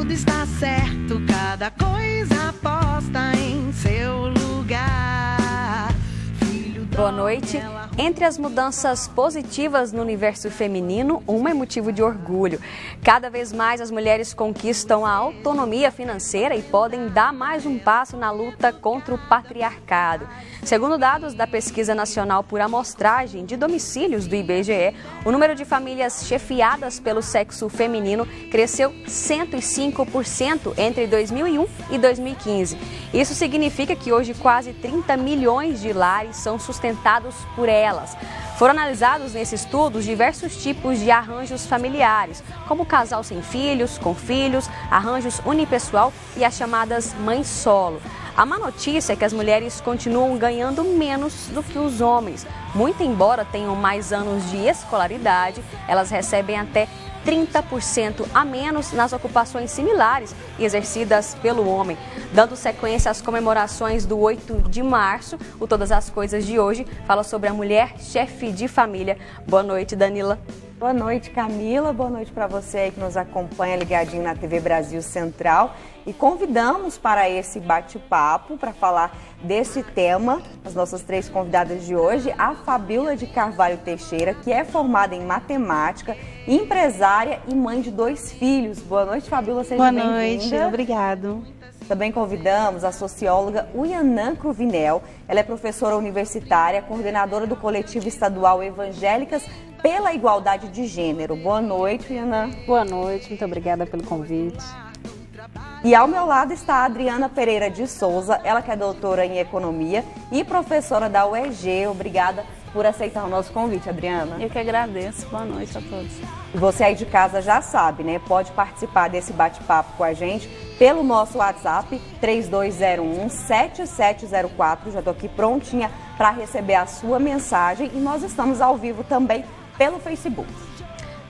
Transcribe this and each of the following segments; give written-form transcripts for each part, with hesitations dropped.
tudo está certo, cada coisa posta em seu lugar. Boa noite. Entre as mudanças positivas no universo feminino, uma é motivo de orgulho. Cada vez mais as mulheres conquistam a autonomia financeira e podem dar mais um passo na luta contra o patriarcado. Segundo dados da Pesquisa Nacional por Amostragem de Domicílios do IBGE, o número de famílias chefiadas pelo sexo feminino cresceu 105% entre 2001 e 2015. Isso significa que hoje quase 30 milhões de lares são sustentados por elas. Foram analisados nesse estudo diversos tipos de arranjos familiares, como casal sem filhos, com filhos, arranjos unipessoal e as chamadas mães solo. A má notícia é que as mulheres continuam ganhando menos do que os homens. Muito embora tenham mais anos de escolaridade, elas recebem até 30% a menos nas ocupações similares exercidas pelo homem. Dando sequência às comemorações do 8 de março, o Todas as Coisas de hoje fala sobre a mulher chefe de família. Boa noite, Danila. Boa noite, Camila. Boa noite para você aí que nos acompanha ligadinho na TV Brasil Central. E convidamos para esse bate-papo, para falar desse tema, as nossas três convidadas de hoje, a Fabíola de Carvalho Teixeira, que é formada em matemática, empresária e mãe de 2 filhos. Boa noite, Fabíola, seja bem-vinda. Boa noite, obrigado. Também convidamos a socióloga Uianã Cruvinel. Ela é professora universitária, coordenadora do coletivo estadual Evangélicas pela Igualdade de Gênero. Boa noite, Uianã. Boa noite, muito obrigada pelo convite. E ao meu lado está a Adriana Pereira de Souza, ela que é doutora em Economia e professora da UEG. Obrigada por aceitar o nosso convite, Adriana. Eu que agradeço. Boa noite a todos. E você aí de casa já sabe, né? Pode participar desse bate-papo com a gente pelo nosso WhatsApp 3201-7704. Já estou aqui prontinha para receber a sua mensagem e nós estamos ao vivo também pelo Facebook.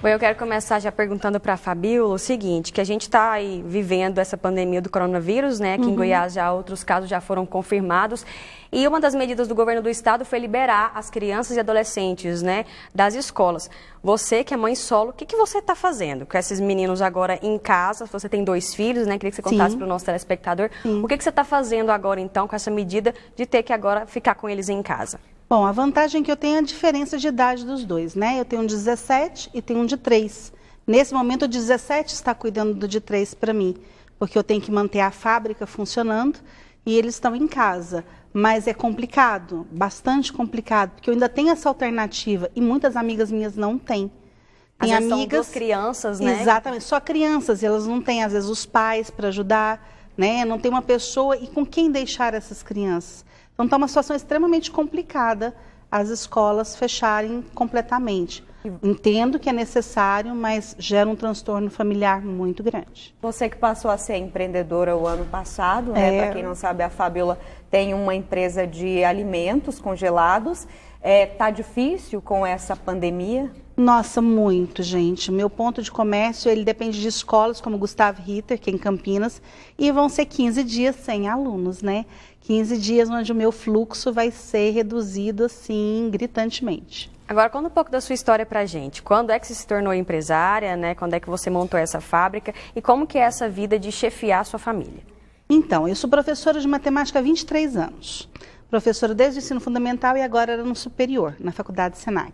Bom, eu quero começar já perguntando para a Fabíola o seguinte, que a gente está aí vivendo essa pandemia do coronavírus, né? Aqui em Goiás já outros casos já foram confirmados. E uma das medidas do governo do estado foi liberar as crianças e adolescentes, né, das escolas. Você que é mãe solo, o que você está fazendo com esses meninos agora em casa? Você tem 2 filhos, né? Queria que você contasse para o nosso telespectador. Sim. O que você está fazendo agora, então, com essa medida de ter que agora ficar com eles em casa? Bom, a vantagem é que eu tenho a diferença de idade dos dois, né? Eu tenho um de 17 e tenho um de 3. Nesse momento, o 17 está cuidando do de 3 para mim, porque eu tenho que manter a fábrica funcionando e eles estão em casa. Mas é complicado, bastante complicado, porque eu ainda tenho essa alternativa e muitas amigas minhas não têm. Tem amigas, são 2 crianças, né? Exatamente, só crianças, e elas não têm, às vezes, os pais para ajudar, né? Não tem uma pessoa e com quem deixar essas crianças. Então está uma situação extremamente complicada as escolas fecharem completamente. Entendo que é necessário, mas gera um transtorno familiar muito grande. Você que passou a ser empreendedora o ano passado, né? Para quem não sabe, a Fabíola tem uma empresa de alimentos congelados. Tá difícil com essa pandemia? Nossa, muito, gente. Meu ponto de comércio, ele depende de escolas como Gustavo Ritter, que é em Campinas, e vão ser 15 dias sem alunos, né? 15 dias onde o meu fluxo vai ser reduzido, assim, gritantemente. Agora, conta um pouco da sua história pra gente. Quando é que você se tornou empresária, né? Quando é que você montou essa fábrica? E como que é essa vida de chefiar a sua família? Então, eu sou professora de matemática há 23 anos. Professora desde o ensino fundamental e agora era no superior, na faculdade Senac.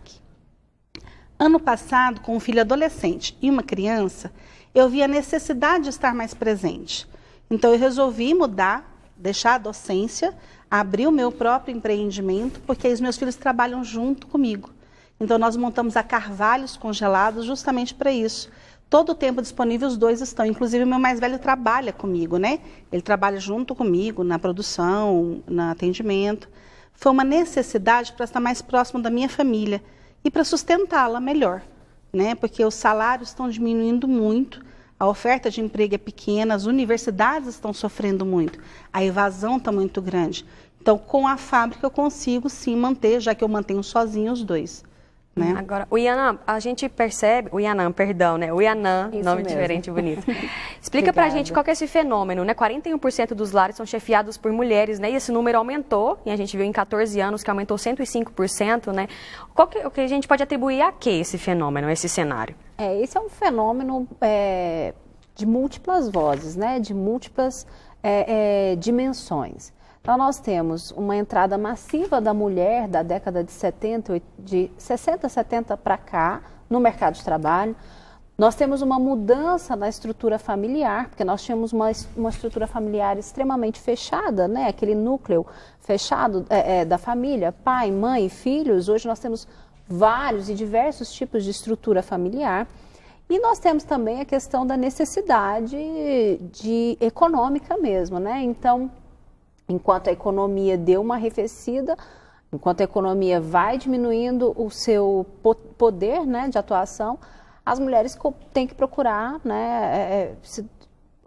Ano passado, com um filho adolescente e uma criança, eu vi a necessidade de estar mais presente. Então, eu resolvi mudar, deixar a docência, abrir o meu próprio empreendimento, porque aí os meus filhos trabalham junto comigo. Então, nós montamos a Carvalhos Congelados justamente para isso. Todo o tempo disponível, os 2 estão. Inclusive, o meu mais velho trabalha comigo, né? Ele trabalha junto comigo na produção, no atendimento. Foi uma necessidade para estar mais próximo da minha família e para sustentá-la melhor, né? Porque os salários estão diminuindo muito, a oferta de emprego é pequena, as universidades estão sofrendo muito, a evasão está muito grande. Então, com a fábrica eu consigo sim manter, já que eu mantenho sozinho os 2. Né? Agora, o Uianã, a gente percebe... O Uianã, perdão, né? O Uianã, nome mesmo. diferente e bonito. Explica pra gente qual que é esse fenômeno, né? 41% dos lares são chefiados por mulheres, né? E esse número aumentou, e a gente viu em 14 anos que aumentou 105%, né? O que a gente pode atribuir a que esse fenômeno, esse cenário? Esse é um fenômeno de múltiplas vozes, né? De múltiplas dimensões. Então, nós temos uma entrada massiva da mulher da década de 70, de 60, 70 para cá, no mercado de trabalho. Nós temos uma mudança na estrutura familiar, porque nós tínhamos uma estrutura familiar extremamente fechada, né? Aquele núcleo fechado da família, pai, mãe, filhos. Hoje nós temos vários e diversos tipos de estrutura familiar. E nós temos também a questão da necessidade econômica mesmo, né? Então, enquanto a economia deu uma arrefecida, enquanto a economia vai diminuindo o seu poder, né, de atuação, as mulheres têm que procurar, né,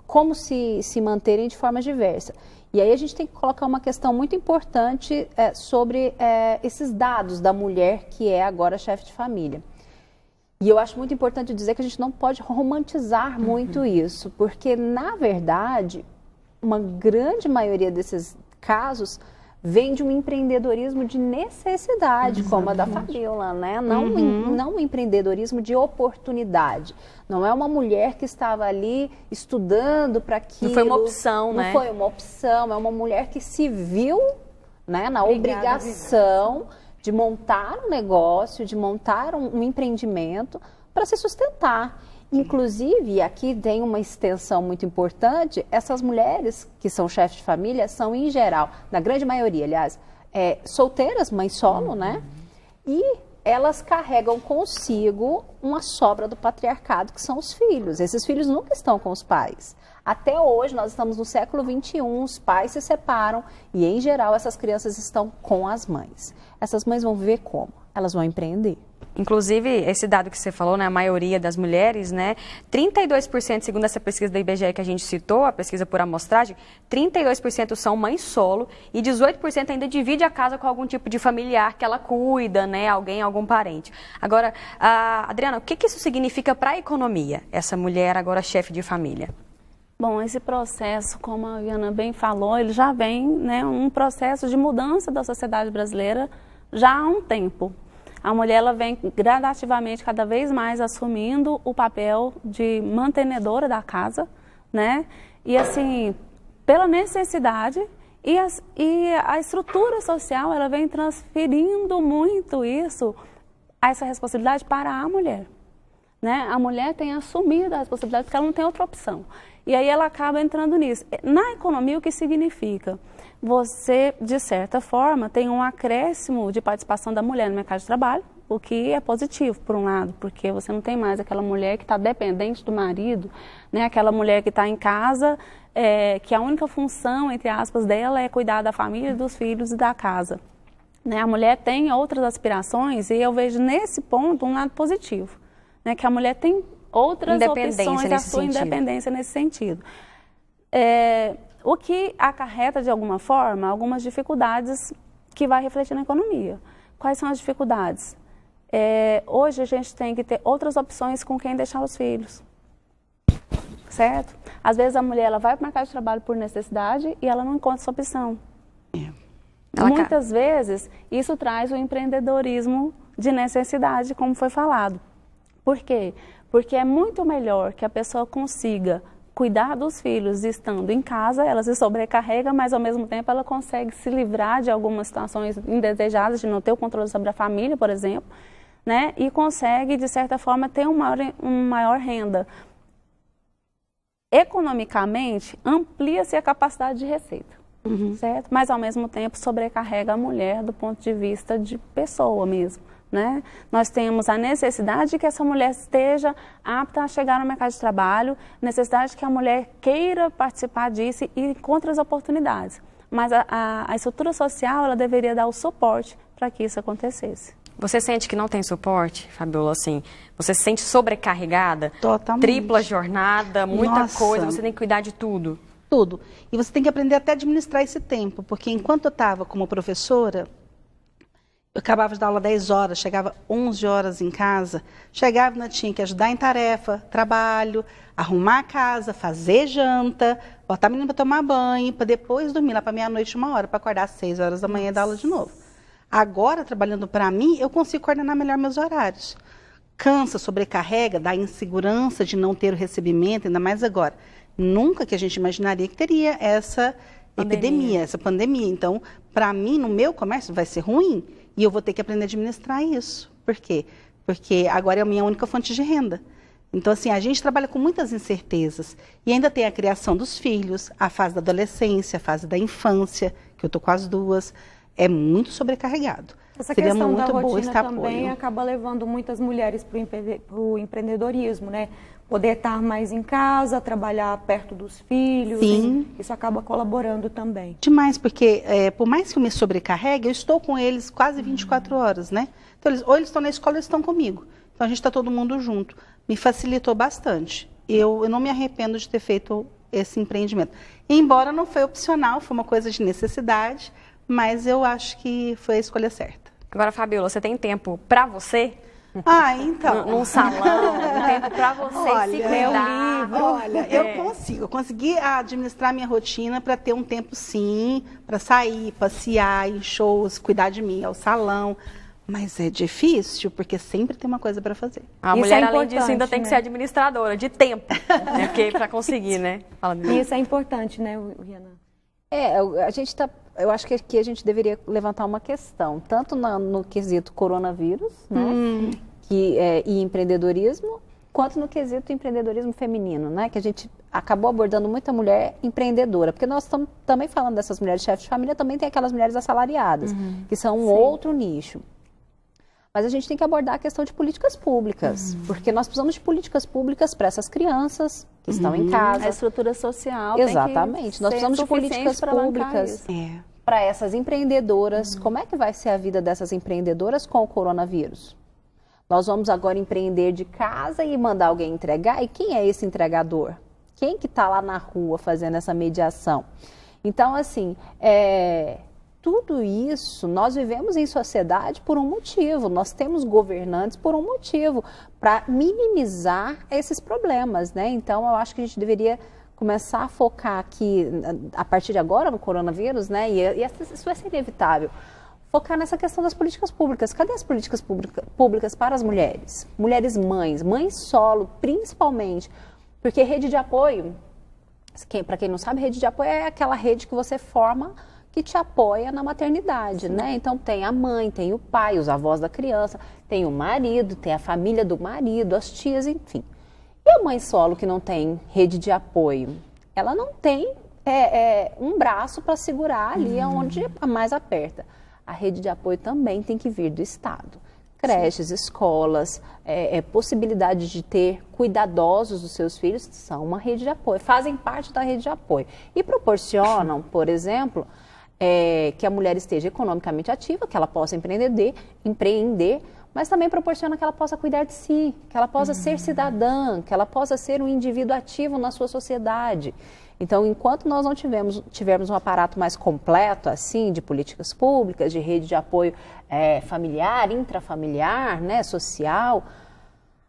como se manterem de forma diversa. E aí a gente tem que colocar uma questão muito importante sobre esses dados da mulher que é agora chefe de família. E eu acho muito importante dizer que a gente não pode romantizar muito isso, porque, na verdade, uma grande maioria desses casos vem de um empreendedorismo de necessidade, como a da Fabíola, né? Não um empreendedorismo de oportunidade. Não é uma mulher que estava ali estudando para aquilo. Não foi uma opção, né? Não foi uma opção, é uma mulher que se viu, né, na obrigação de montar um negócio, de montar um empreendimento para se sustentar. Inclusive, aqui tem uma extensão muito importante, essas mulheres que são chefes de família são, em geral, na grande maioria, aliás, solteiras, mãe solo, né? E elas carregam consigo uma sobra do patriarcado, que são os filhos. Esses filhos nunca estão com os pais. Até hoje, nós estamos no século XXI, os pais se separam e, em geral, essas crianças estão com as mães. Essas mães vão viver como? Elas vão empreender. Inclusive, esse dado que você falou, né, a maioria das mulheres, né, 32%, segundo essa pesquisa da IBGE que a gente citou, a pesquisa por amostragem, 32% são mães solo e 18% ainda divide a casa com algum tipo de familiar que ela cuida, né, algum parente. Agora, Adriana, o que isso significa para a economia, essa mulher agora chefe de família? Bom, esse processo, como a Viana bem falou, ele já vem, né, um processo de mudança da sociedade brasileira já há um tempo. A mulher ela vem gradativamente, cada vez mais, assumindo o papel de mantenedora da casa, né? E assim, pela necessidade e a estrutura social, ela vem transferindo muito essa responsabilidade para a mulher, né? A mulher tem assumido a responsabilidade porque ela não tem outra opção. E aí ela acaba entrando nisso. Na economia, o que significa? Você, de certa forma, tem um acréscimo de participação da mulher no mercado de trabalho, o que é positivo, por um lado, porque você não tem mais aquela mulher que está dependente do marido, né? Aquela mulher que está em casa, que a única função, entre aspas, dela é cuidar da família, dos filhos e da casa. Né? A mulher tem outras aspirações e eu vejo nesse ponto um lado positivo, né? Que a mulher tem outras opções, a sua independência nesse sentido. O que acarreta, de alguma forma, algumas dificuldades que vai refletir na economia. Quais são as dificuldades? Hoje a gente tem que ter outras opções com quem deixar os filhos, certo? Às vezes a mulher ela vai para o mercado de trabalho por necessidade e ela não encontra essa opção. Muitas vezes isso traz o empreendedorismo de necessidade, como foi falado. Por quê? Porque é muito melhor que a pessoa consiga cuidar dos filhos estando em casa, ela se sobrecarrega, mas ao mesmo tempo ela consegue se livrar de algumas situações indesejadas, de não ter o controle sobre a família, por exemplo, né? E consegue, de certa forma, ter uma maior renda. Economicamente, amplia-se a capacidade de receita, certo? Mas ao mesmo tempo sobrecarrega a mulher do ponto de vista de pessoa mesmo. Né? Nós temos a necessidade de que essa mulher esteja apta a chegar no mercado de trabalho, necessidade de que a mulher queira participar disso e encontre as oportunidades. Mas a estrutura social ela deveria dar o suporte para que isso acontecesse. Você sente que não tem suporte, Fabíola? Assim, você se sente sobrecarregada? Totalmente. Tripla jornada, muita coisa, você tem que cuidar de tudo. Tudo. E você tem que aprender até a administrar esse tempo, porque enquanto eu estava como professora, eu acabava de dar aula 10 horas, chegava 11 horas em casa, chegava e tinha que ajudar em tarefa, trabalho, arrumar a casa, fazer janta, botar a menina para tomar banho, para depois dormir lá para meia-noite, 1 hora, para acordar às 6 horas da manhã e dar aula de novo. Agora, trabalhando para mim, eu consigo coordenar melhor meus horários. cansa, sobrecarrega, dá insegurança de não ter o recebimento, ainda mais agora. Nunca que a gente imaginaria que teria essa epidemia, essa pandemia. Então, para mim, no meu comércio, vai ser ruim e eu vou ter que aprender a administrar isso. Por quê? Porque agora é a minha única fonte de renda. Então, assim, a gente trabalha com muitas incertezas. E ainda tem a criação dos filhos, a fase da adolescência, a fase da infância, que eu estou com as duas. É muito sobrecarregado. Essa Seria questão muito da bom rotina esse também apoio. acaba levando muitas mulheres para o empreendedorismo, né? Poder estar mais em casa, trabalhar perto dos filhos. Sim. Isso acaba colaborando também. Demais, porque por mais que eu me sobrecarregue, eu estou com eles quase 24 horas, né? Então, ou eles estão na escola ou eles estão comigo. Então, a gente está todo mundo junto. Me facilitou bastante. Eu não me arrependo de ter feito esse empreendimento. Embora não foi opcional, foi uma coisa de necessidade, mas eu acho que foi a escolha certa. Agora, Fabiola, você tem tempo para você? Então. Num salão, um tempo para você se cuidar. Olha, eu consegui administrar minha rotina para ter um tempo, sim, para sair, passear, ir em shows, cuidar de mim, ao salão. Mas é difícil, porque sempre tem uma coisa para fazer. A Isso mulher, é além disso, ainda tem que né? ser administradora de tempo, né? Porque para conseguir, né? Fala, E isso é importante, né, Rihanna? Eu acho que aqui a gente deveria levantar uma questão, tanto no quesito coronavírus, né, e empreendedorismo, quanto no quesito empreendedorismo feminino, né, que a gente acabou abordando muita mulher empreendedora, porque nós estamos também falando dessas mulheres chefes de família, também tem aquelas mulheres assalariadas, que são um outro nicho. Mas a gente tem que abordar a questão de políticas públicas, porque nós precisamos de políticas públicas para essas crianças que estão em casa. A estrutura social Exatamente. tem que Nós ser precisamos de políticas suficiente para bancar públicas isso. para essas empreendedoras. Como é que vai ser a vida dessas empreendedoras com o coronavírus? Nós vamos agora empreender de casa e mandar alguém entregar? E quem é esse entregador? Quem que está lá na rua fazendo essa mediação? Então, assim, tudo isso, nós vivemos em sociedade por um motivo, nós temos governantes por um motivo, para minimizar esses problemas, né? Então, eu acho que a gente deveria começar a focar aqui, a partir de agora, no coronavírus, né? E isso vai ser inevitável. Focar nessa questão das políticas públicas. Cadê as políticas públicas para as mulheres? Mulheres mães solo, principalmente, porque rede de apoio, para quem não sabe, rede de apoio é aquela rede que você forma que te apoia na maternidade, né? Então tem a mãe, tem o pai, os avós da criança, tem o marido, tem a família do marido, as tias, enfim. E a mãe solo que não tem rede de apoio? Ela não tem um braço para segurar ali onde mais aperta. A rede de apoio também tem que vir do Estado. Creches, escolas, possibilidade de ter cuidadosos dos seus filhos são uma rede de apoio, fazem parte da rede de apoio. E proporcionam, por exemplo, que a mulher esteja economicamente ativa, que ela possa empreender, mas também proporciona que ela possa cuidar de si, que ela possa ser cidadã, que ela possa ser um indivíduo ativo na sua sociedade. Então, enquanto nós não tivermos um aparato mais completo, assim, de políticas públicas, de rede de apoio familiar, intrafamiliar, né, social,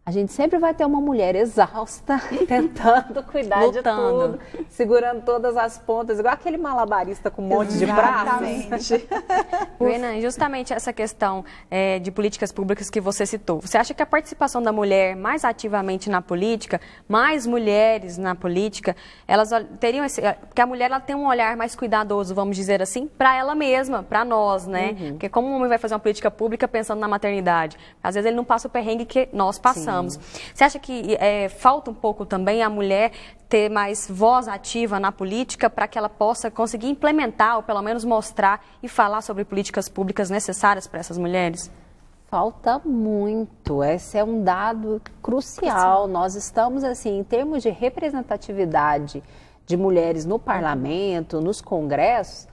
a gente sempre vai ter uma mulher exausta, tentando cuidar de tudo, segurando todas as pontas, igual aquele malabarista com um monte de braços. Renan, justamente essa questão de políticas públicas que você citou, você acha que a participação da mulher mais ativamente na política, mais mulheres na política, elas teriam porque a mulher ela tem um olhar mais cuidadoso, vamos dizer assim, para ela mesma, para nós, né? Porque como o homem vai fazer uma política pública pensando na maternidade? Às vezes ele não passa o perrengue que nós passamos. Você acha que falta um pouco também a mulher ter mais voz ativa na política para que ela possa conseguir implementar ou pelo menos mostrar e falar sobre políticas públicas necessárias para essas mulheres? Falta muito, esse é um dado crucial. Nós estamos, assim, em termos de representatividade de mulheres no parlamento, nos congressos,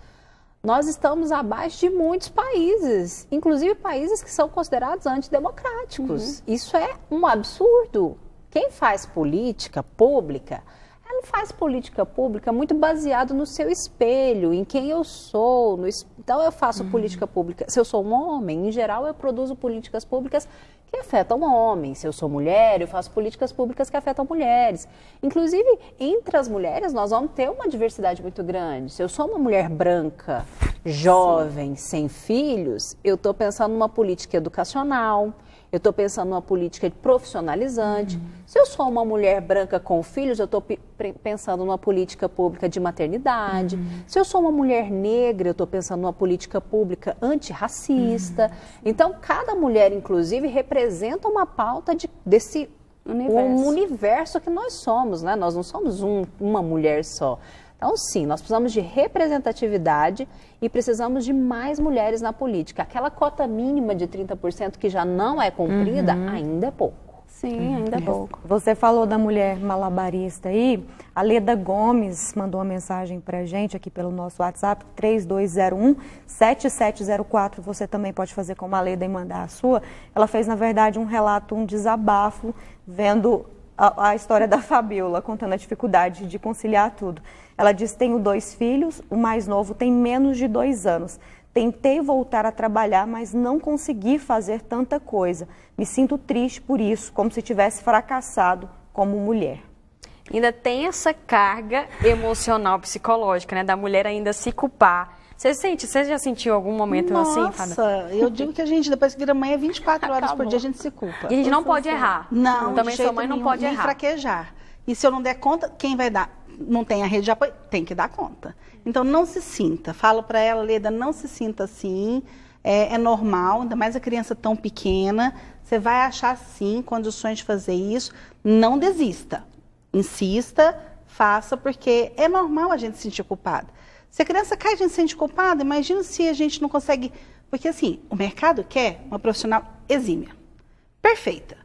nós estamos abaixo de muitos países, inclusive países que são considerados antidemocráticos. Isso é um absurdo. Quem faz política pública, ela faz política pública muito baseado no seu espelho, em quem eu sou. Então eu faço política pública. Se eu sou um homem, em geral eu produzo políticas públicas que afetam homens. Se eu sou mulher, eu faço políticas públicas que afetam mulheres. Inclusive, entre as mulheres, nós vamos ter uma diversidade muito grande. Se eu sou uma mulher branca, jovem, sem filhos, eu estou pensando numa política educacional, eu estou pensando numa política profissionalizante. Se eu sou uma mulher branca com filhos, eu estou pensando numa política pública de maternidade. Se eu sou uma mulher negra, eu estou pensando numa política pública antirracista. Então, cada mulher, inclusive, representa uma pauta desse universo que nós somos, né? Nós não somos uma mulher só. Então, sim, nós precisamos de representatividade e precisamos de mais mulheres na política. Aquela cota mínima de 30% que já não é cumprida, ainda é pouco. Sim, ainda é pouco. Você falou da mulher malabarista aí. A Leda Gomes mandou uma mensagem pra gente aqui pelo nosso WhatsApp, 3201-7704. Você também pode fazer como a Leda e mandar a sua. Ela fez, na verdade, um relato, um desabafo, vendo a história da Fabiola, contando a dificuldade de conciliar tudo. Ela diz: tenho 2 filhos, o mais novo tem menos de 2 anos. Tentei voltar a trabalhar, mas não consegui fazer tanta coisa. Me sinto triste por isso, como se tivesse fracassado como mulher. Ainda tem essa carga emocional, psicológica, né? Da mulher ainda se culpar. Você já sentiu algum momento assim, Fábio? Nossa, eu digo que a gente, depois que vira mãe, é 24 horas por dia a gente se culpa. E a gente não pode errar. Não, também de jeito sua mãe não nenhum, pode nem errar. fraquejar. E se eu não der conta, quem vai dar? Não tem a rede de apoio? Tem que dar conta. Então, não se sinta. Falo para ela, Leda, não se sinta assim. É normal, ainda mais a criança tão pequena. Você vai achar, sim, condições de fazer isso. Não desista. Insista, faça, porque é normal a gente se sentir culpada. Se a criança cai, a gente se sente culpada. Imagina se a gente não consegue... Porque, assim, o mercado quer uma profissional exímia, perfeita.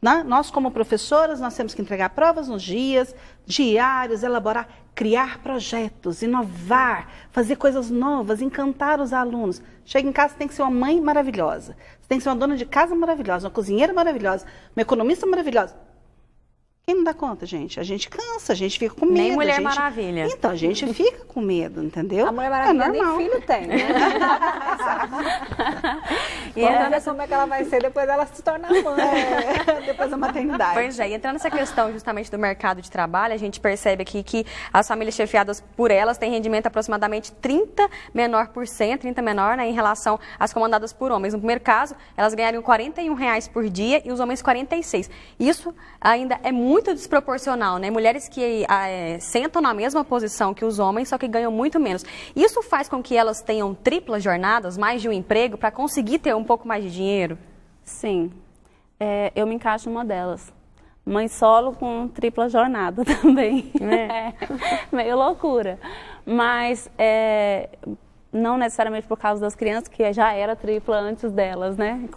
Né? Nós, como professoras, nós temos que entregar provas nos dias, diários, elaborar, criar projetos, inovar, fazer coisas novas, encantar os alunos. Chega em casa, você tem que ser uma mãe maravilhosa. Você tem que ser uma dona de casa maravilhosa, uma cozinheira maravilhosa, uma economista maravilhosa. Quem não dá conta, gente? A gente cansa, a gente fica com medo. Nem Mulher Maravilha. Então, a gente fica com medo, entendeu? A Mulher Maravilha nem normal. filho tem, né? E vamos ver como é que ela vai ser depois dela se tornar mãe. Depois da maternidade. Pois é, e entrando nessa questão justamente do mercado de trabalho, a gente percebe aqui que as famílias chefiadas por elas têm rendimento aproximadamente 30 menor, né, em relação às comandadas por homens. No primeiro caso, elas ganhariam R$ 41 por dia e os homens 46. Isso ainda é muito desproporcional, né? Mulheres que sentam na mesma posição que os homens, só que ganham muito menos. Isso faz com que elas tenham triplas jornadas, mais de um emprego, para conseguir ter um pouco mais de dinheiro? Sim, eu me encaixo numa delas. Mãe solo com tripla jornada também. Meio loucura. Mas não necessariamente por causa das crianças, que já era tripla antes delas, né?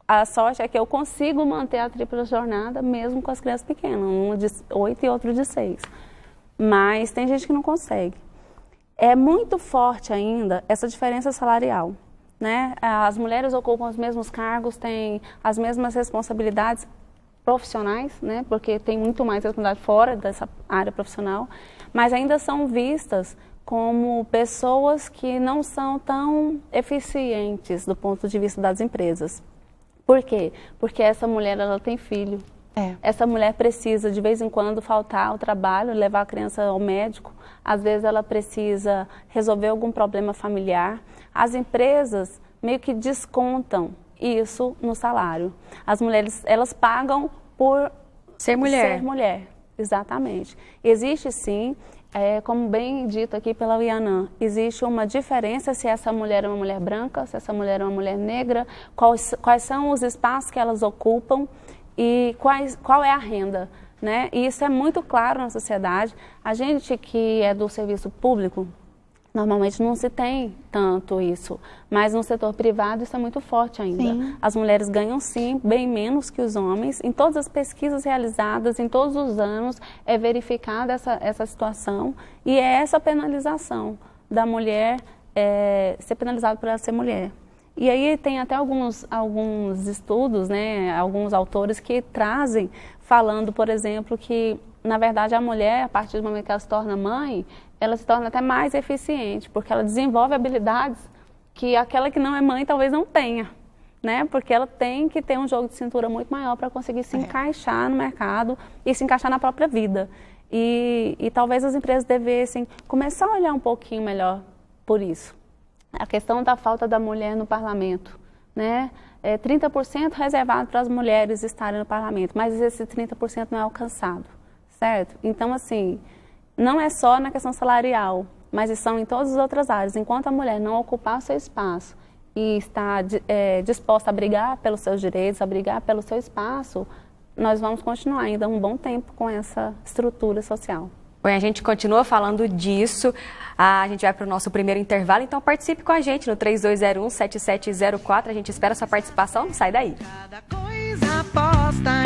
A sorte é que eu consigo manter a tripla jornada mesmo com as crianças pequenas, um de 8 e outro de 6. Mas tem gente que não consegue. É muito forte ainda essa diferença salarial, né? As mulheres ocupam os mesmos cargos, têm as mesmas responsabilidades profissionais, né? Porque tem muito mais responsabilidade fora dessa área profissional, mas ainda são vistas como pessoas que não são tão eficientes do ponto de vista das empresas. Por quê? Porque essa mulher, ela tem filho. Essa mulher precisa, de vez em quando, faltar ao trabalho, levar a criança ao médico. Às vezes, ela precisa resolver algum problema familiar. As empresas meio que descontam isso no salário. As mulheres, elas pagam por ser mulher. Ser mulher, exatamente. Existe, sim, como bem dito aqui pela Yanã, existe uma diferença se essa mulher é uma mulher branca, se essa mulher é uma mulher negra, quais são os espaços que elas ocupam e qual é a renda, né? E isso é muito claro na sociedade. A gente que é do serviço público, normalmente não se tem tanto isso, mas no setor privado isso é muito forte ainda. Sim. As mulheres ganham, sim, bem menos que os homens. Em todas as pesquisas realizadas, em todos os anos, é verificada essa situação e é essa penalização da mulher ser penalizada por ela ser mulher. E aí tem até alguns estudos, né, alguns autores que trazem, falando, por exemplo, que, na verdade, a mulher, a partir do momento que ela se torna mãe, ela se torna até mais eficiente, porque ela desenvolve habilidades que aquela que não é mãe talvez não tenha, né? Porque ela tem que ter um jogo de cintura muito maior para conseguir se encaixar no mercado e se encaixar na própria vida. E talvez as empresas devessem começar a olhar um pouquinho melhor por isso. A questão da falta da mulher no parlamento, né? 30% reservado para as mulheres estarem no parlamento, mas esse 30% não é alcançado, certo? Então, assim, não é só na questão salarial, mas são em todas as outras áreas. Enquanto a mulher não ocupar o seu espaço e está disposta a brigar pelos seus direitos, a brigar pelo seu espaço, nós vamos continuar ainda um bom tempo com essa estrutura social. Bom, a gente continua falando disso, a gente vai para o nosso primeiro intervalo, então participe com a gente no 3201-7704, a gente espera a sua participação, não sai daí. Cada coisa posta